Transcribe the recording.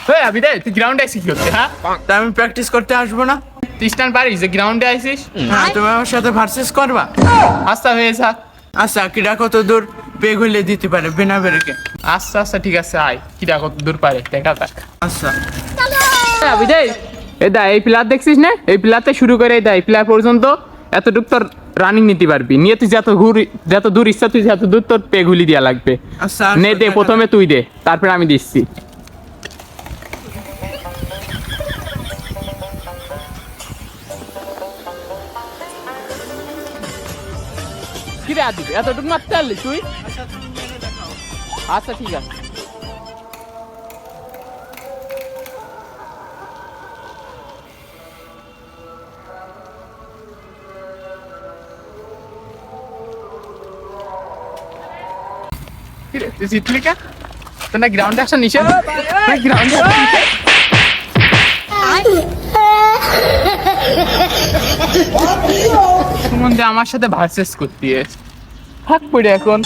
হ্যাঁ বিদায়, তুই গ্রাউন্ডে আসিস কি করতে? হ্যাঁ, তা আমি প্র্যাকটিস করতে আসবো না? তুই স্ট্যান্ড পারিস যে গ্রাউন্ডে আসিস? হ্যাঁ, তুমি আমার সাথে ভার্সেস করবা? আচ্ছা হয়ে থাক। আচ্ছা, কিরা কত দূর পেগ হইলে দিতে পারে বিনা ব্রেকে? আচ্ছা আচ্ছা ঠিক আছে, আয় কিটা কত দূর পারে দেখা যাক। আচ্ছা, হ্যাঁ বিদায়, এই দা এই প্লেয়ার দেখছিস না? এই প্লেয়ারতে শুরু করে এই দা এই প্লেয়ার পর্যন্ত এতটুক তোর রানিং নিতে পারবি। নিয়ে তুই যত দূর ইচ্ছা তুই যত দূর তোর পে গুলি দেওয়া লাগবে। আচ্ছা, নে দে, প্রথমে তুই দে, তারপরে আমি দিচ্ছি। কি রে আদি, এতটুকু মারতে পারলি তুই? আচ্ছা ঠিক আছে। কি রে, তুই জিতলি কে? তোর না গ্রাউন্ডে আসা নিষেধ? গ্রাউন্ডে আসা নিষেধ? সুমন যে আমার সাথে ভার্সেস করতে থাক পড়ে এখন।